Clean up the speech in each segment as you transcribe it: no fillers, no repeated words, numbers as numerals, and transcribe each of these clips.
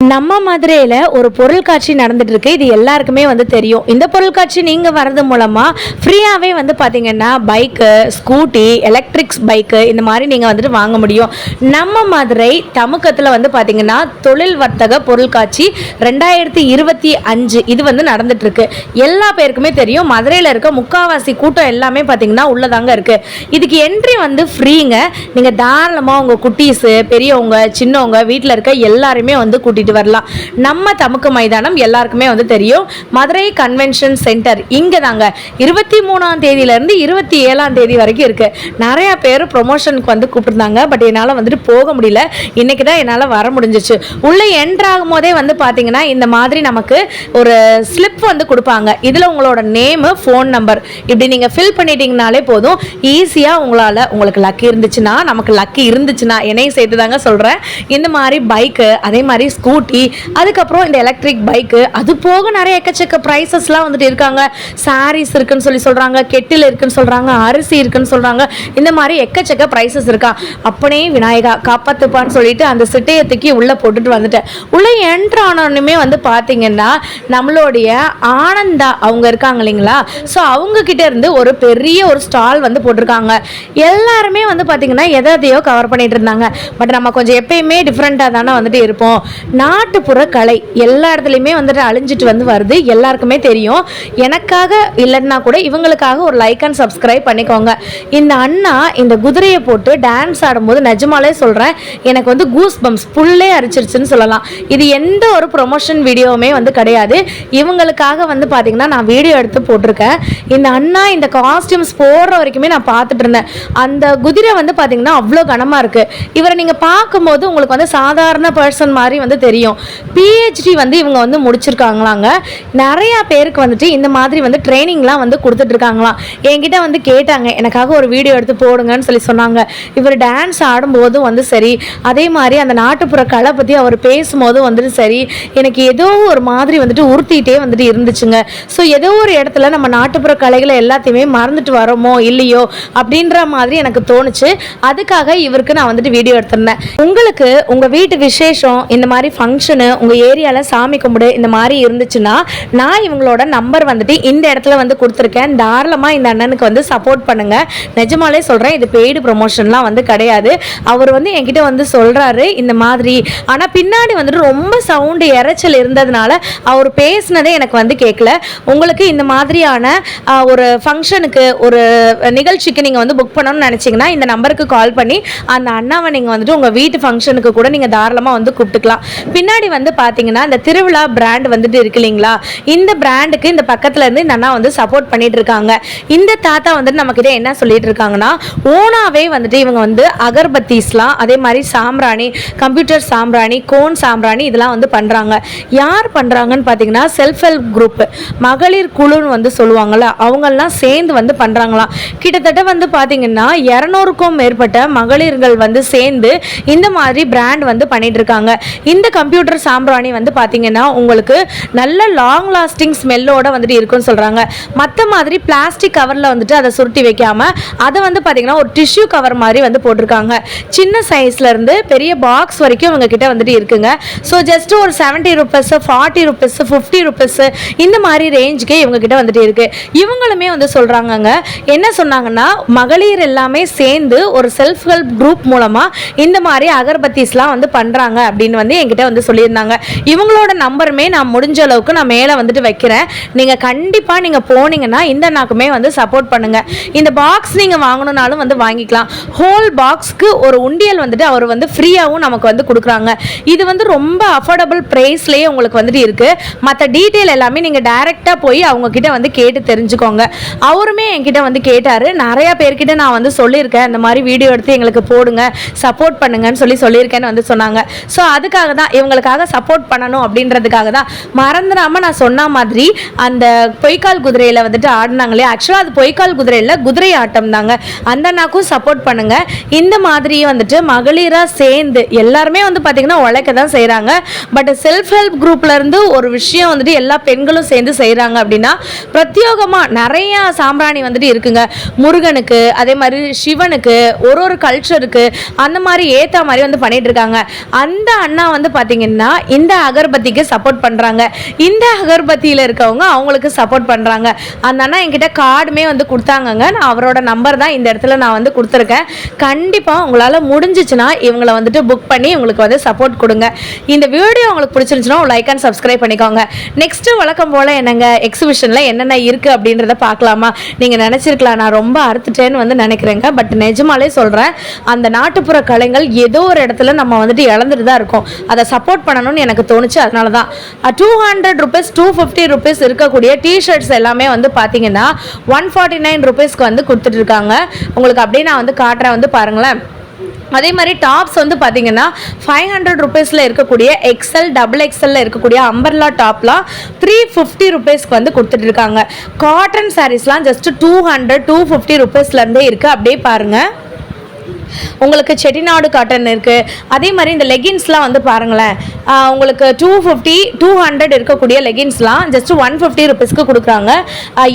நம்ம மதுரையில் ஒரு பொருள் காட்சி நடந்துட்டு இருக்கு. இது எல்லாருக்குமே தெரியும். இந்த பொருள் காட்சி நீங்கள் வரது மூலமாக ஃப்ரீயாகவே பார்த்தீங்கன்னா பைக்கு, ஸ்கூட்டி, எலக்ட்ரிக்ஸ் பைக்கு இந்த மாதிரி நீங்கள் வாங்க முடியும். நம்ம மதுரை தமுக்கத்தில் பார்த்தீங்கன்னா தொழில் வர்த்தக பொருள் காட்சி 2025 இது நடந்துட்டு இருக்கு. எல்லா பேருக்குமே தெரியும். மதுரையில் இருக்க முக்காவாசி கூட்டம் எல்லாமே பார்த்தீங்கன்னா உள்ளதாங்க இருக்கு. இதுக்கு என்ட்ரி ஃப்ரீங்க. நீங்கள் தாராளமாக உங்கள் குட்டீஸு, பெரியவங்க, சின்னவங்க, வீட்டில் இருக்க எல்லாருமே கூட்டிட்டு வரலாம். நம்ம தமுக்க மைதானம் எல்லாருக்குமே தெரியும். மதுரை கன்வென்ஷன் சென்டர் இங்க தாங்க 23ஆம் தேதியில இருந்து 27ஆம் தேதி வரைக்கும் இருக்கு. நிறைய பேர் ப்ரொமோஷனுக்கு கூப்பிட்டுருந்தாங்க. பட் என்னால் போக முடியல. இன்னைக்கு தான் என்னால் வர முடிஞ்சிச்சு. உள்ள என்ட்ரு ஆகும் போதே பார்த்தீங்கன்னா இந்த மாதிரி நமக்கு ஒரு ஸ்லிப் கொடுப்பாங்க. இதில் உங்களோட நேமு, ஃபோன் நம்பர் இப்படி நீங்கள் ஃபில் பண்ணிட்டீங்கனாலே போதும். ஈஸியாக உங்களுக்கு லக்கி இருந்துச்சுன்னா, நமக்கு லக்கி இருந்துச்சுன்னா என்னையும் சேர்த்து தாங்க சொல்கிறேன். இந்த மாதிரி பைக்கு, அதே மாதிரி ஸ்கூட்டி, அதுக்கப்புறம் இந்த எலக்ட்ரிக் பைக்கு, அது போக நிறைய எக்கச்சக்க ப்ரைஸஸ்லாம் இருக்காங்க. சாரீஸ் இருக்குன்னு சொல்கிறாங்க, கெட்டில் இருக்குன்னு சொல்கிறாங்க, அரிசி இருக்குன்னு சொல்கிறாங்க. இந்த மாதிரி எக்கச்சக்க ப்ரைஸஸ் இருக்கா. அப்படியே விநாயகா காப்பாத்துப்பான்னு சொல்லிட்டு அந்த சிட்டையை தூக்கி உள்ளே போட்டுட்டு வந்துட்டேன். உள்ளே என்ட்ரு ஆனோன்னுமே பார்த்தீங்கன்னா நம்மளுடைய ஆனந்தா அவங்க இருக்காங்க இல்லைங்களா. ஸோ அவங்க கிட்ட இருந்து ஒரு பெரிய ஒரு ஸ்டால் போட்டிருக்காங்க. எல்லாருமே பார்த்தீங்கன்னா எதையோ கவர் பண்ணிட்டு இருந்தாங்க. பட் நம்ம கொஞ்சம் எப்பயுமே டிஃப்ரெண்ட்டாக தானே இருப்போம். நாட்டுப்புற கலை எல்லா இடத்துலையுமே அழிஞ்சிட்டு வருது. எல்லாருக்குமே தெரியும். எனக்காக இல்லைன்னா கூட இவங்களுக்காக ஒரு லைக் அண்ட் சப்ஸ்கிரைப் பண்ணிக்கோங்க. இந்த அண்ணா இந்த குதிரையை போட்டு டான்ஸ் ஆடும்போது நிஜமாலே சொல்கிறேன், எனக்கு கூஸ் பம்ப்ஸ் புல்லே அரிச்சிருச்சுன்னு சொல்லலாம். இது எந்த ஒரு ப்ரொமோஷன் வீடியோவுமே கிடையாது. இவங்களுக்காக பார்த்தீங்கன்னா நான் வீடியோ எடுத்து போட்டிருக்கேன். இந்த அண்ணா இந்த காஸ்டியூம்ஸ் போடுற வரைக்குமே நான் பார்த்துட்டு இருந்தேன். அந்த குதிரை பார்த்தீங்கன்னா அவ்வளோ கனமாக இருக்குது. இவரை நீங்கள் பார்க்கும்போது உங்களுக்கு சாதாரண பர்சன் மாதிரி தெரியும். பிஹெச்டி இவங்க முடிச்சிருக்காங்களாங்க. நிறைய பேருக்கு இந்த மாதிரி ட்ரைனிங்லாம் கொடுத்துட்டு இருக்காங்களாம். என்கிட்ட கேட்டாங்க, எனக்காக ஒரு வீடியோ எடுத்து போடுங்கன்னு சொன்னாங்க. இவர் டான்ஸ் ஆடும்போதும் சரி, அதே மாதிரி அந்த நாட்டுப்புற கலை பற்றி அவர் பேசும்போது சரி, எனக்கு ஏதோ ஒரு மாதிரி உறுத்திட்டே இருந்துச்சுங்க. ஸோ ஏதோ ஒரு இடத்துல நம்ம நாட்டுப்புற கலைகளை எல்லாத்தையுமே மறந்துட்டு வரோமோ இல்லையோ அப்படின்ற மாதிரி எனக்கு தோணுச்சு. அதுக்காக இவருக்கு நான் வீடியோ எடுத்திருந்தேன். உங்களுக்கு உங்கள் வீட்டு விசேஷம், இந்த மாதிரி ஃபங்க்ஷனு, உங்கள் ஏரியாவில் சாமி கும்பிடு இந்த மாதிரி இருந்துச்சுன்னா நான் இவங்களோட நம்பர் இந்த இடத்துல கொடுத்துருக்கேன். தாராளமாக இந்த அண்ணனுக்கு சப்போர்ட் பண்ணுங்கள். நிஜமாலே சொல்கிறேன், இது பெய்டு ப்ரொமோஷன்லாம் கிடையாது. அவர் என்கிட்ட சொல்கிறாரு இந்த மாதிரி. ஆனால் பின்னாடி ரொம்ப சவுண்டு இறைச்சல் இருந்ததுனால அவர் பேசினதே எனக்கு கேட்கல. உங்களுக்கு இந்த மாதிரியான ஒரு ஃபங்க்ஷனுக்கு, ஒரு நிகழ்ச்சிக்கு நீங்கள் புக் பண்ணணும்னு நினச்சிங்கன்னா இந்த நம்பருக்கு கால் பண்ணி அந்த அண்ணாவை நீங்கள் உங்கள் வீட்டு ஃபங்க்ஷனுக்கு கூட நீங்கள் தாராளமாக கூப்பிட்டுக்கலாம். பின்னாடி பார்த்தீங்கன்னா இந்த திருவிழா பிராண்ட் இருக்கு இல்லைங்களா. இந்த பிராண்டுக்கு இந்த பக்கத்துல இருந்து இந்த அண்ணா சப்போர்ட் பண்ணிட்டு இருக்காங்க. இந்த தாத்தா நம்ம கிட்ட என்ன சொல்லிட்டு இருக்காங்கன்னா, ஓனாவே இவங்க அகர்பத்தீஸ்லாம், அதே மாதிரி சாம்பிராணி, கம்ப்யூட்டர் சாம்பிராணி, கோன் சாம்பிராணி இதெல்லாம் பண்றாங்க. யார் பண்றாங்கன்னு பார்த்தீங்கன்னா செல்ஃப் ஹெல்ப் குரூப், மகளிர் குழுன்னு சொல்லுவாங்கல்ல, அவங்கெல்லாம் சேர்ந்து பண்றாங்களாம். கிட்டத்தட்ட பார்த்தீங்கன்னா 200க்கும் மேற்பட்ட மகளிர்கள் சேர்ந்து இந்த மாதிரி பிராண்ட் பண்ணிட்டு இருக்காங்க. இந்த கம்ப்யூட்டர் சாம்பிராணி பார்த்தீங்கன்னா உங்களுக்கு நல்ல லாங் லாஸ்டிங் ஸ்மெல்லோட இருக்குன்னு சொல்றாங்க. மற்ற மாதிரி பிளாஸ்டிக் கவர்ல அதை சுருட்டி வைக்காம அதை பார்த்தீங்கன்னா ஒரு டிஷ்யூ கவர் மாதிரி போட்டிருக்காங்க. சின்ன சைஸ்ல இருந்து பெரிய பாக்ஸ் வரைக்கும் இவங்க கிட்ட இருக்குங்க. ஸோ ஜஸ்ட் ஒரு 70 ரூபீஸ், 40 ரூபீஸ், 50 ரூபீஸ் இந்த மாதிரி ரேஞ்சுக்கே இவங்க கிட்ட இருக்கு. இவங்களுமே சொல்றாங்க, என்ன சொன்னாங்கன்னா, மகளிர் எல்லாமே சேர்ந்து ஒரு செல்ஃப் ஹெல்ப் குரூப் மூலமா இந்த மாதிரி அகர்பத்தீஸ்லாம் பண்றாங்க அப்படின்னு என்கிட்ட சொல்லியிருந்தாங்க. இவங்களோட நம்பருமே நான் முடிஞ்ச அளவுக்கு நான் மேலே வைக்கிறேன். நீங்க கண்டிப்பா நீங்க போனீங்கன்னா இந்த அண்ணாக்குமே சப்போர்ட் பண்ணுங்க. இந்த பாக்ஸ் நீங்க வாங்கணும்னாலும் வாங்கிக்கலாம். ஹோல் பாக்ஸ்க்கு ஒரு உண்டியல் அவர் ஃப்ரீயாவும் நமக்கு கொடுக்குறாங்க. இது ரொம்ப அஃபோர்டபுள் பிரைஸ்லயே உங்களுக்கு இருக்கு. மற்ற டீட்டெயில் எல்லாமே நீங்க டைரக்டா போய் அவங்க கிட்ட கேட்டு தெரிஞ்சுக்கோங்க. அவருமே என்கிட்ட கேட்டாரு. நிறைய பேர்கிட்ட நான் சொல்லியிருக்கேன், இந்த மாதிரி வீடியோ எடுத்து எங்களுக்கு போடுங்க, சப்போர்ட் பண்ணுங்கன்னு சொல்லியிருக்கேன்னு சொன்னாங்க. ஸோ அதுக்காக தான், இவங்களுக்காக சப்போர்ட் பண்ணணும் அப்படின்றதுக்காக தான். மறந்துடாம நான் சொன்ன மாதிரி அந்த பொய்க்கால் குதிரையில ஆடினாங்களே, ஆக்சுவலாக அது பொய்க்கால் குதிரையில் குதிரை ஆட்டம் தாங்க. அந்த அண்ணாக்கும் சப்போர்ட் பண்ணுங்க. இந்த மாதிரி மகளிராக சேர்ந்து எல்லாருமே பார்த்தீங்கன்னா உழைக்க தான் செய்கிறாங்க. பட் செல்ஃப் ஹெல்ப் குரூப்ல இருந்து ஒரு விஷயம் எல்லா பெண்களும் சேர்ந்து செய்கிறாங்க அப்படின்னா, பிரத்யோகமாக நிறைய சாம்பிராணி இருக்குங்க. முருகனுக்கு, அதே மாதிரி சிவனுக்கு, ஒரு கல்ச்சருக்கு அந்த மாதிரி ஏற்ற மாதிரி பண்ணிட்டு இருக்காங்க. அந்த அண்ணா பார்த்தீங்கன்னா இந்த அகர்பத்திக்கு சப்போர்ட் பண்ணுறாங்க, இந்த அகர்பத்தியில் இருக்கவங்க அவங்களுக்கு சப்போர்ட் பண்ணுறாங்க. அந்த அண்ணா என்கிட்ட கார்டுமே வந்து கொடுத்தாங்கங்க. நான் அவரோட நம்பர் தான் இந்த இடத்துல நான் வந்து கொடுத்துருக்கேன். கண்டிப்பாக உங்களால் முடிஞ்சிச்சுன்னா இவங்களை வந்துட்டு புக் பண்ணி உங்களுக்கு வந்து சப்போர்ட் கொடுங்க. இந்த வீடியோ உங்களுக்கு பிடிச்சிருந்துச்சுன்னா லைக் அண்ட் சப்ஸ்கிரைப் பண்ணிக்கோங்க. நெக்ஸ்ட்டு வழக்கம் போல் என்னங்க எக்ஸிபிஷனில் என்னென்ன இருக்குது அப்படின்றத பார்க்கலாமா? நீங்கள் நினச்சிருக்கலாம் நான் ரொம்ப அறுத்துட்டேன்னு வந்து நினைக்கிறேங்க. பட் நிஜமாலே சொல்கிறேன், அந்த நாட்டுப்புற கலைகள் ஏதோ ஒரு இடத்துல நம்ம வந்துட்டு இழந்துட்டு தான் இருக்கோம். அதை சப்போர்ட் பண்ணணும்னு எனக்கு தோணுச்சு. அதனால தான் 200 rupees 250 rupees இருக்கக்கூடிய டிஷர்ட்ஸ் எல்லாமே வந்து பார்த்தீங்கன்னா 149 rupeesக்கு வந்து கொடுத்துட்டு இருக்காங்க. உங்களுக்கு அப்படியே நான் வந்து காட்டுறேன், வந்து பாருங்களேன். அதே மாதிரி டாப்ஸ் வந்து பார்த்தீங்கன்னா 500 rupeesல இருக்கக்கூடிய XL XXL இருக்கக்கூடிய அம்பர்லா டாப்லாம் 350 rupeesக்கு வந்து கொடுத்துட்டு இருக்காங்க. காட்டன் சாரீஸ்லாம் ஜஸ்ட் 200-250 rupeesலேருந்தே இருக்குது. அப்படியே பாருங்கள், உங்களுக்கு செட்டிநாடு காட்டன் இருக்குது. அதே மாதிரி இந்த லெகின்ஸ்லாம் வந்து பாருங்களேன், உங்களுக்கு 200 இருக்கக்கூடிய லெகின்ஸ்லாம் ஜஸ்ட் 150 rupeesக்கு கொடுக்குறாங்க.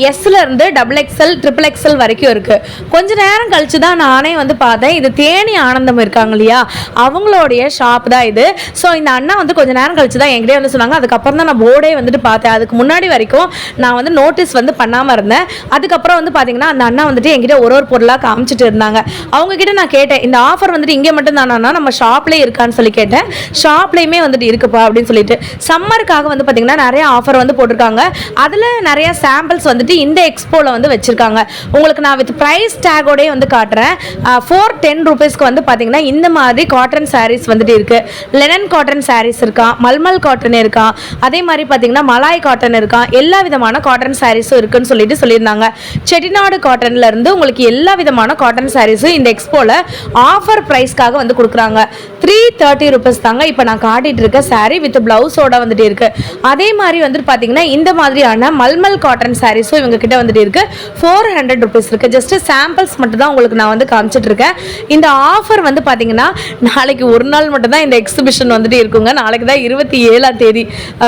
எஸ்லேருந்து XXL XXL வரைக்கும் இருக்குது. கொஞ்ச நேரம் கழிச்சு தான் நானே வந்து பார்த்தேன். இது தேனி ஆனந்தம் இருக்காங்க இல்லையா, அவங்களுடைய ஷாப் தான் இது. ஸோ இந்த அண்ணா வந்து கொஞ்ச நேரம் கழிச்சு தான் என்கிட்டே வந்து சொன்னாங்க. அதுக்கப்புறம் தான் நான் போர்டே வந்துட்டு பார்த்தேன். அதுக்கு முன்னாடி வரைக்கும் நான் வந்து நோட்டீஸ் வந்து பண்ணாமல் இருந்தேன். அதுக்கப்புறம் வந்து பார்த்தீங்கன்னா அந்த அண்ணா வந்துட்டு என்கிட்ட ஒரு பொருளாக காமிச்சிட்டு இருந்தாங்க. அவங்ககிட்ட நான் கேட்டேன், இந்த ஆஃபர் வந்துட்டு இங்கே மட்டும் தானா, நம்ம ஷாப்லேயே இருக்கான்னு சொல்லி கேட்டேன். ஷாப்லேயுமே வந்துட்டு இருக்குப்பா அப்படின்னு சொல்லிட்டு. சம்மருக்காக வந்து பார்த்தீங்கன்னா நிறைய ஆஃபர் வந்து போட்டிருக்காங்க. அதில் நிறைய சாம்பிள்ஸ் வந்துட்டு இந்த எக்ஸ்போவில் வந்து வச்சுருக்காங்க. உங்களுக்கு நான் வித் ப்ரைஸ் டேகோடே வந்து காட்டுறேன். 410 rupeesக்கு வந்து பார்த்தீங்கன்னா இந்த மாதிரி காட்டன் சாரீஸ் வந்துட்டு இருக்குது. லெனன் காட்டன் சாரீஸ் இருக்கா, மல்மல் காட்டன் இருக்கா, அதே மாதிரி பார்த்தீங்கன்னா மலாய் காட்டன் இருக்கா, எல்லா விதமான காட்டன் சாரீஸும் இருக்குன்னு சொல்லிட்டு சொல்லியிருந்தாங்க. செட்டிநாடு காட்டன்ல இருந்து உங்களுக்கு எல்லா விதமான காட்டன் சாரீஸும் இந்த எக்ஸ்போவில் ஆஃபர் ப்ரைஸ்க்காக வந்து கொடுக்குறாங்க. 330 rupees தாங்க இப்போ நான் காட்டிட்டு இருக்க சாரீ வித் பிளவுஸோட வந்துட்டு இருக்கு. அதே மாதிரி வந்துட்டு பார்த்தீங்கன்னா இந்த மாதிரியான மல்மல் காட்டன் சாரீஸும் இவங்க கிட்ட வந்துட்டு இருக்கு. 400 rupees இருக்கு. ஜஸ்ட் சாம்பிள்ஸ் மட்டும் தான் உங்களுக்கு நான் வந்து காமிச்சிட்டு இருக்கேன். இந்த ஆஃபர் வந்து பார்த்தீங்கன்னா நாளைக்கு ஒரு நாள் மட்டும் தான் இந்த எக்ஸிபிஷன் வந்துட்டு இருக்குங்க. நாளைக்கு தான் 27ஆம் தேதி.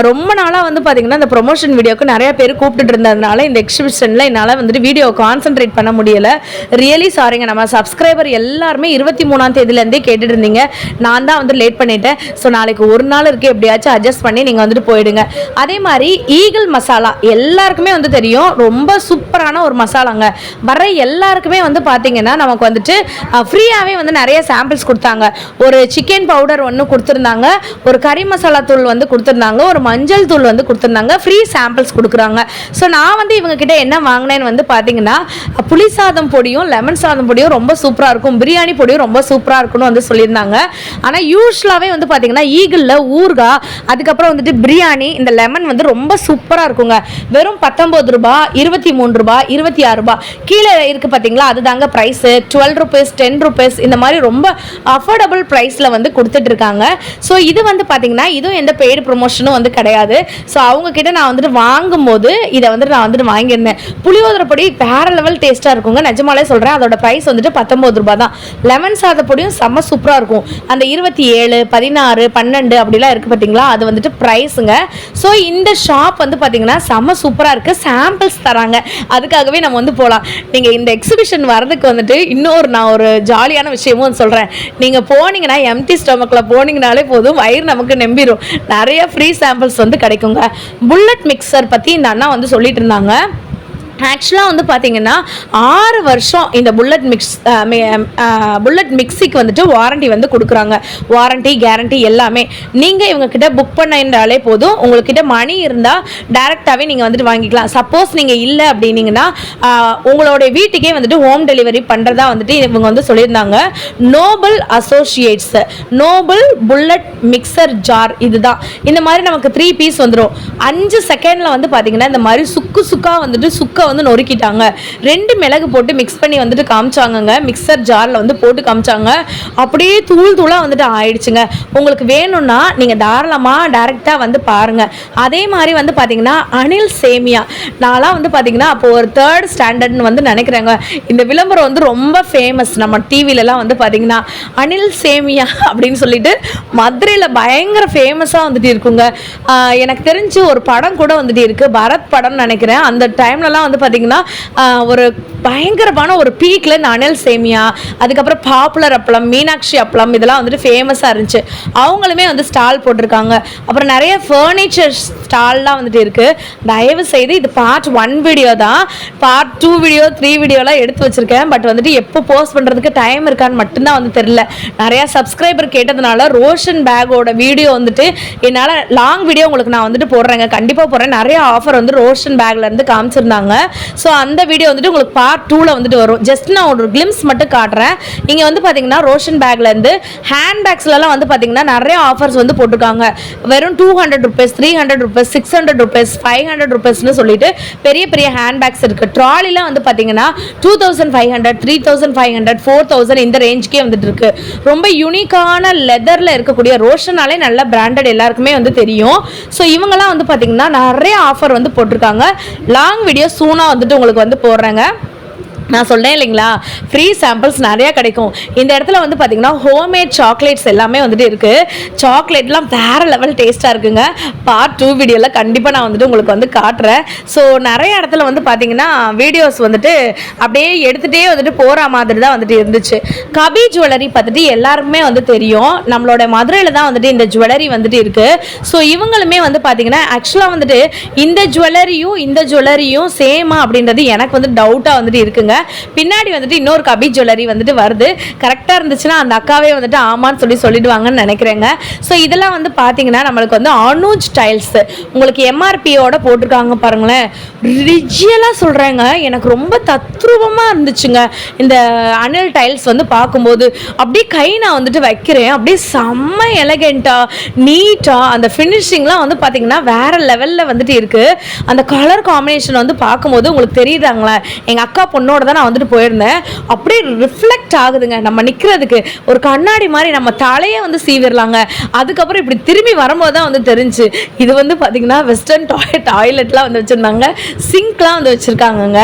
ரொம்ப நாளாக வந்து பார்த்தீங்கன்னா இந்த ப்ரொமோஷன் வீடியோக்கு நிறைய பேர் கூப்பிட்டு இருந்ததுனால இந்த எக்ஸிபிஷனில் என்னால் வந்துட்டு வீடியோ கான்சென்ட்ரேட் பண்ண முடியல. ரியலி சாரிங்க. நம்ம சப்ஸ்கிரைபர் எல்லாருமே 23ஆம் தேதியிலேருந்தே கேட்டுட்டு இருந்தீங்க. நான் தான் வந்து லேட் பண்ணிட்டேன். ஸோ நாளைக்கு ஒரு நாள் இருக்குது, எப்படியாச்சும் அட்ஜஸ்ட் பண்ணி நீங்கள் வந்துட்டு போயிடுங்க. அதே மாதிரி ஈகிள் மசாலா எல்லாருக்குமே வந்து தெரியும், ரொம்ப சூப்பரான ஒரு மசாலாங்க. வர எல்லாருக்குமே வந்து பார்த்தீங்கன்னா நமக்கு வந்துட்டு ஃப்ரீயாகவே வந்து நிறைய சாம்பிள்ஸ் கொடுத்தாங்க. ஒரு சிக்கன் பவுடர் ஒன்று கொடுத்துருந்தாங்க, ஒரு கறி மசாலா தூள் வந்து கொடுத்துருந்தாங்க, ஒரு மஞ்சள் தூள் வந்து கொடுத்துருந்தாங்க. ஃப்ரீ சாம்பிள்ஸ் கொடுக்குறாங்க. ஸோ நான் வந்து இவங்க கிட்ட என்ன வாங்கினேன்னு வந்து பார்த்தீங்கன்னா புளி சாதம் பொடியும் லெமன் சாதம் பொடியும் ரொம்ப சூப்பராக இருக்கும், பிரியாணி பொடியும் ரொம்ப சூப்பராக இருக்கும்னு வந்து சொல்லியிருந்தாங்க. ஆனால் யூஸ்வலாகவே வந்து பார்த்தீங்கன்னா ஈகிளில் ஊறுகாய், அதுக்கப்புறம் வந்துட்டு பிரியாணி, இந்த லெமன் வந்து ரொம்ப சூப்பராக இருக்குங்க. வெறும் 19 ரூபாய், 23 ரூபாய், 26 ரூபாய் கீழே இருக்குது பார்த்தீங்களா, அதுதாங்க ப்ரைஸு. 12 rupees 10 rupees இந்த மாதிரி ரொம்ப அஃபோர்டபுள் ப்ரைஸில் வந்து கொடுத்துட்டு இருக்காங்க. ஸோ இது வந்து பார்த்தீங்கன்னா இதுவும் எந்த பெய்டு ப்ரொமோஷனும் வந்து கிடையாது. ஸோ அவங்கக்கிட்ட நான் வந்துட்டு வாங்கும்போது இதை வந்துட்டு நான் வந்துட்டு வாங்கியிருந்தேன். புளியோதரை பொடி வேற லெவல் டேஸ்ட்டாக இருக்குங்க, நிஜமாலே சொல்கிறேன். அதோட ப்ரைஸ் வந்துட்டு 19 ரூபாய் தான். லெமன் சாத பொடியும் செம்ம சூப்பராக இருக்கும். அந்த 27, 16, 12 அப்படிலாம் இருக்குது பார்த்தீங்களா, அது வந்துட்டு ப்ரைஸுங்க. ஸோ இந்த ஷாப் வந்து பார்த்தீங்கன்னா செம்ம சூப்பராக இருக்குது. சாம்பிள்ஸ் தராங்க, அதுக்காகவே நம்ம வந்து போகலாம். நீங்கள் இந்த எக்ஸிபிஷன் வரதுக்கு வந்துட்டு இன்னொரு நான் ஒரு ஜாலியான விஷயமும் சொல்கிறேன். நீங்கள் போனீங்கன்னா எம்டி ஸ்டொமக்கில் போனீங்கனாலே போதும், வயிறு நமக்கு நம்பிடும். நிறைய ஃப்ரீ சாம்பிள்ஸ் வந்து கிடைக்குங்க. புல்லட் மிக்சர் பற்றி இந்த அண்ணா வந்து சொல்லிட்டு இருந்தாங்க. ஆக்சுவலாக வந்து பார்த்தீங்கன்னா 6 வருஷம் இந்த புல்லட் மிக்ஸிக்கு வந்துட்டு வாரண்டி வந்து கொடுக்குறாங்க. வாரண்டி கேரண்டி எல்லாமே நீங்கள் இவங்கக்கிட்ட புக் பண்ணிட்டாலே போதும். உங்கள்கிட்ட மணி இருந்தால் டைரெக்டாகவே நீங்கள் வந்துட்டு வாங்கிக்கலாம். சப்போஸ் நீங்கள் இல்லை அப்படின்னீங்கன்னா உங்களுடைய வீட்டுக்கே வந்துட்டு ஹோம் டெலிவரி பண்ணுறதா வந்துட்டு இவங்க வந்து சொல்லியிருந்தாங்க. Noble associates Noble bullet mixer jar, இதுதான். இந்த மாதிரி நமக்கு 3 பீஸ் வந்துடும். 5 செகண்டில் வந்து பார்த்தீங்கன்னா இந்த மாதிரி சுக்காக வந்துட்டு சுக்க வந்து நொறுக்கிட்டாங்க. 2 மிளகு போட்டு மிக்ஸ் பண்ணி வந்துட்டு காமிச்சாங்கங்க. மிக்சர் ஜாரில் வந்து போட்டு காமிச்சாங்க. அப்படியே தூளாக வந்துட்டு ஆயிடுச்சுங்க. உங்களுக்கு வேணும்னா நீங்கள் தாராளமாக டைரெக்டாக வந்து பாருங்கள். அதே மாதிரி வந்து பார்த்தீங்கன்னா அனில் சேமியா, நான்லாம் வந்து பார்த்தீங்கன்னா அப்போ ஒரு 3rd ஸ்டாண்டர்ட்னு வந்து நினைக்கிறேங்க. இந்த விளம்பரம் வந்து ரொம்ப ஃபேமஸ் நம்ம டிவிலலாம் வந்து பார்த்தீங்கன்னா அனில் சேமியா அப்படின்னு சொல்லிட்டு மதுரையில் பயங்கர ஃபேமஸாக வந்துட்டு இருக்குங்க. எனக்கு தெரிஞ்சு ஒரு படம் கூட வந்துட்டு இருக்குது, பரத் படம்னு நினைக்கிறேன். அந்த டைம்லலாம் வந்து வந்து பார்த்திங்கன்னா ஒரு பயங்கரமான ஒரு பீக்கில் இந்த அனல் சேமியா, அதுக்கப்புறம் பாப்புலர் அப்பளம், மீனாட்சி அப்பளம் இதெல்லாம் வந்துட்டு ஃபேமஸாக இருந்துச்சு. அவங்களுமே வந்து ஸ்டால் போட்டிருக்காங்க. அப்புறம் நிறைய ஃபர்னிச்சர் ஸ்டால்லாம் வந்துட்டு இருக்குது. தயவு செய்து இது பார்ட் 1 வீடியோ தான், பார்ட் 2 வீடியோ 3 வீடியோலாம் எடுத்து வச்சுருக்கேன். பட் வந்துட்டு எப்போ போஸ்ட் பண்ணுறதுக்கு டைம் இருக்கான்னு மட்டும்தான் வந்து தெரியல. நிறையா சப்ஸ்கிரைபர் கேட்டதுனால ரோஷன் பேக்கோட வீடியோ வந்துட்டு என்னால் லாங் வீடியோ உங்களுக்கு நான் வந்துட்டு போடுறேங்க, கண்டிப்பாக போடுறேன். நிறைய ஆஃபர் வந்து ரோஷன் பேக்லேருந்து காமிச்சிருந்தாங்க. ஸோ அந்த வீடியோ வந்துட்டு உங்களுக்கு பார்ட் 2ல வந்துட்டு வரும். ஜஸ்ட் நான் ஒரு கிளிம்ஸ் மட்டும் காட்டுறேன். இங்கே வந்து பார்த்தீங்கன்னா ரோஷன் பேக்லேருந்து ஹேண்ட் பேக்ஸ்லாம் வந்து பார்த்தீங்கன்னா நிறைய ஆஃபர்ஸ் வந்து போட்டிருக்காங்க. வெறும் 200 rupees, 300 rupees, 600 rupees, 500 rupeesனு சொல்லிட்டு பெரிய பெரிய ஹேண்ட் பேக்ஸ் இருக்குது. ட்ராலிலாம் வந்து பார்த்தீங்கன்னா 2500, 3500, 4000 இந்த ரேஞ்சுக்கே வந்துட்டு இருக்கு. ரொம்ப யூனிக்கான லெதரில் இருக்கக்கூடிய ரோஷனாலே நல்ல பிராண்டட் எல்லாருக்குமே வந்து தெரியும். ஸோ இவங்கெல்லாம் வந்து பார்த்தீங்கன்னா நிறைய ஆஃபர் வந்து போட்டிருக்காங்க. லாங் வீடியோ சூனாக வந்துட்டு உங்களுக்கு வந்து போடுறேங்க. நான் சொல்கிறேன் இல்லைங்களா, ஃப்ரீ சாம்பிள்ஸ் நிறையா கிடைக்கும். இந்த இடத்துல வந்து பார்த்திங்கன்னா ஹோம்மேட் சாக்லேட்ஸ் எல்லாமே வந்துட்டு இருக்குது. சாக்லேட்லாம் வேறு லெவல் டேஸ்ட்டாக இருக்குங்க. பார்ட் 2 வீடியோவில் கண்டிப்பாக நான் வந்துட்டு உங்களுக்கு வந்து காட்டுறேன். ஸோ நிறைய இடத்துல வந்து பார்த்திங்கன்னா வீடியோஸ் வந்துட்டு அப்படியே எடுத்துகிட்டே வந்துட்டு போகிற மாதிரி தான் வந்துட்டு இருந்துச்சு. கபி ஜுவல்லரி பார்த்துட்டு எல்லாருக்குமே வந்து தெரியும். நம்மளோட மதுரையில் தான் வந்துட்டு இந்த ஜுவல்லரி வந்துட்டு இருக்குது. ஸோ இவங்களுமே வந்து பார்த்திங்கன்னா ஆக்சுவலாக வந்துட்டு இந்த ஜுவல்லரியும் சேமா அப்படின்றது எனக்கு வந்து டவுட்டாக வந்துட்டு இருக்குங்க. பின்னாடி வந்துட்டு இன்னொரு கபி ஜுவல்லரி வந்துட்டு வருது. கரெக்டாக இருந்துச்சுன்னா அந்த அக்காவே வந்துட்டு ஆமான்னு சொல்லிடுவாங்கன்னு நினைக்கிறேங்க. ஸோ இதெல்லாம் வந்து பார்த்தீங்கன்னா நம்மளுக்கு வந்து அனுஜ் டைல்ஸ் உங்களுக்கு எம்ஆர்பியோட போட்டிருக்காங்க பாருங்களேன். ரிஜியலாக சொல்கிறேங்க, எனக்கு ரொம்ப தத்ரூபமாக இருந்துச்சுங்க இந்த அனல் டைல்ஸ் வந்து பார்க்கும்போது. அப்படியே கை நான் வந்துட்டு வைக்கிறேன், அப்படியே செம்ம எலகெண்ட்டாக நீட்டாக அந்த ஃபினிஷிங்லாம் வந்து பார்த்தீங்கன்னா வேறு லெவலில் வந்துட்டு இருக்குது. அந்த கலர் காம்பினேஷன் வந்து பார்க்கும்போது உங்களுக்கு தெரியுதாங்களா, எங்கள் அக்கா பொண்ணோட தான் நான் வந்துட்டு போயிருந்தேன். அப்படியே ரிஃப்ளெக்ட் ஆகுதுங்க. நம்ம நிற்கிறதுக்கு ஒரு கண்ணாடி மாதிரி நம்ம தலையை வந்து சீவிடலாங்க. அதுக்கப்புறம் இப்படி திரும்பி வரும்போது தான் வந்து தெரிஞ்சு இது வந்து பார்த்தீங்கன்னா வெஸ்டர்ன் டாய்லெட்லாம் வந்து வச்சுருந்தாங்க. சிங்க்லாம் வந்து வச்சுருக்காங்கங்க.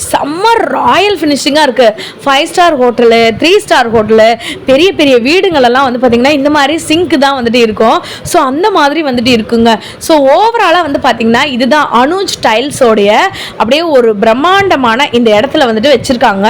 செம்ம ராயல் ஃபினிஷிங்காக இருக்குது. 5 ஸ்டார் ஹோட்டலு, 3 ஸ்டார் ஹோட்டலு, பெரிய பெரிய வீடுங்களெல்லாம் வந்து பார்த்திங்கன்னா இந்த மாதிரி சிங்க் தான் வந்துட்டு இருக்கும். ஸோ அந்த மாதிரி வந்துட்டு இருக்குங்க. ஸோ ஓவராலாக வந்து பார்த்திங்கன்னா இதுதான் அனுஜ் டைல்ஸோடைய அப்படியே ஒரு பிரம்மாண்டமான இந்த இடத்துல வந்துட்டு வச்சிருக்காங்க.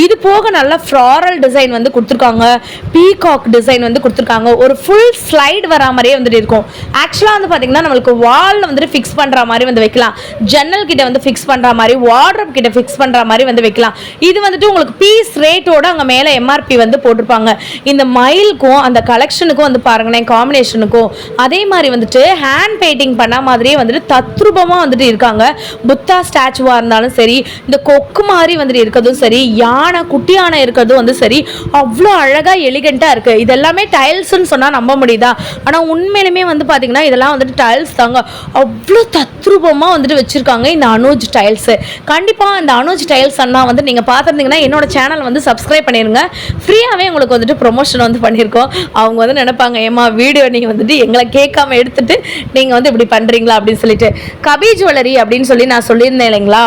இது போக நல்ல ஃப்ளாரல் டிசைன் வந்து கொடுத்துருக்காங்க. பீகாக் டிசைன் வந்து கொடுத்துருக்காங்க. ஒரு ஃபுல் ஸ்லைடு வரா மாதிரியே வந்துட்டு இருக்கும். ஆக்சுவலாக வந்து பார்த்தீங்கன்னா நம்மளுக்கு வாலில் வந்துட்டு ஃபிக்ஸ் பண்ணுற மாதிரி வந்து வைக்கலாம். ஜன்னல் கிட்ட வந்து ஃபிக்ஸ் பண்ணுற மாதிரி, வார்ட்ரோப் கிட்ட ஃபிக்ஸ் பண்ணுற மாதிரி வந்து வைக்கலாம். இது வந்துட்டு உங்களுக்கு பீஸ் ரேட்டோட அங்கே மேலே எம்ஆர்பி வந்து போட்டிருப்பாங்க. இந்த மயிலுக்கும் அந்த கலெக்ஷனுக்கும் வந்து பாருங்களேன், காம்பினேஷனுக்கும் அதே மாதிரி வந்துட்டு ஹேண்ட் பெயிண்டிங் பண்ண மாதிரியே வந்துட்டு தத்ரூபமாக வந்துட்டு இருக்காங்க. புத்தா ஸ்டாச்சுவாக இருந்தாலும் சரி, இந்த கொக்கு மாதிரி வந்துட்டு இருக்கிறதும் சரி, யானை குட்டி யானை இருக்கிறதும் வந்து சரி, அவ்வளோ அழகாக எலிகெண்ட்டாக இருக்குது. இதெல்லாமே டைல்ஸ்ன்னு சொன்னால் நம்ப முடியுதா? ஆனால் உண்மையிலுமே வந்து பார்த்தீங்கன்னா இதெல்லாம் வந்துட்டு டைல்ஸ் தாங்க. அவ்வளோ தத்ரூபமாக வந்துட்டு வச்சுருக்காங்க இந்த அனுஜ் டைல்ஸு. கண்டிப்பாக இந்த அனுஜ் டைல்ஸ் அண்ணா வந்து நீங்கள் பார்த்துருந்தீங்கன்னா என்னோட சேனல் வந்து சப்ஸ்கிரைப் பண்ணிடுங்க. ஃப்ரீயாகவே உங்களுக்கு வந்துட்டு ப்ரொமோஷன் வந்து பண்ணியிருக்கோம். அவங்க வந்து நினைப்பாங்க, ஏமா வீடியோ நீங்கள் வந்துட்டு எங்களை கேட்காம எடுத்துட்டு நீங்கள் வந்து இப்படி பண்ணுறீங்களா அப்படின்னு சொல்லிட்டு. கபி ஜுவல்லரி அப்படின்னு சொல்லி நான் சொல்லியிருந்தேன் இல்லைங்களா,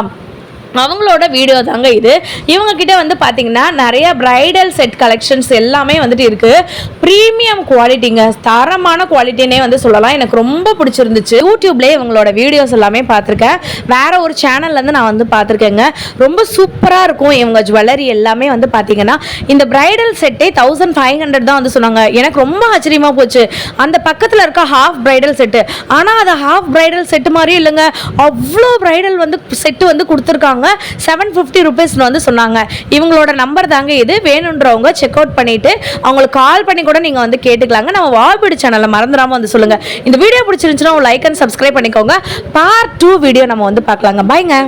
அவங்களோட வீடியோ தாங்க இது. இவங்கக்கிட்ட வந்து பார்த்தீங்கன்னா நிறைய பிரைடல் செட் கலெக்ஷன்ஸ் எல்லாமே வந்துட்டு இருக்குது. ப்ரீமியம் குவாலிட்டிங்க, தரமான குவாலிட்டினே வந்து சொல்லலாம். எனக்கு ரொம்ப பிடிச்சிருந்துச்சு. யூடியூப்லேயே இவங்களோட வீடியோஸ் எல்லாமே பார்த்துருக்கேன். வேறு ஒரு சேனல்லேருந்து நான் வந்து பார்த்துருக்கேங்க. ரொம்ப சூப்பராக இருக்கும் இவங்க ஜுவல்லரி எல்லாமே வந்து பார்த்தீங்கன்னா. இந்த பிரைடல் செட்டே 1500 தான் வந்து சொன்னாங்க. எனக்கு ரொம்ப ஆச்சரியமாக போச்சு. அந்த பக்கத்தில் இருக்க ஹாஃப் பிரைடல் செட்டு, ஆனால் அது ஹாஃப் பிரைடல் செட்டு மாதிரியும் இல்லைங்க. அவ்வளோ பிரைடல் வந்து செட்டு வந்து கொடுத்துருக்காங்க. 750 rupees வந்து சொன்னாங்க. இவங்களோட நம்பர் தாங்க இது. வேணுன்றவங்க செக் அவுட் பண்ணிட்டு அவங்களுக்கு கால் பண்ணி கூட நீங்க வந்து கேட்டுக்கலாங்க. நம்ம வாபிடி சேனலை மறந்துடாம வந்து சொல்லுங்க. இந்த வீடியோ பிடிச்சிருந்துச்சுன்னா லைக் அண்ட் சப்ஸ்கிரைப் பண்ணிக்கோங்க. பார்ட் 2 வீடியோ நம்ம வந்து பார்க்கலாங்க. பாய்ங்க.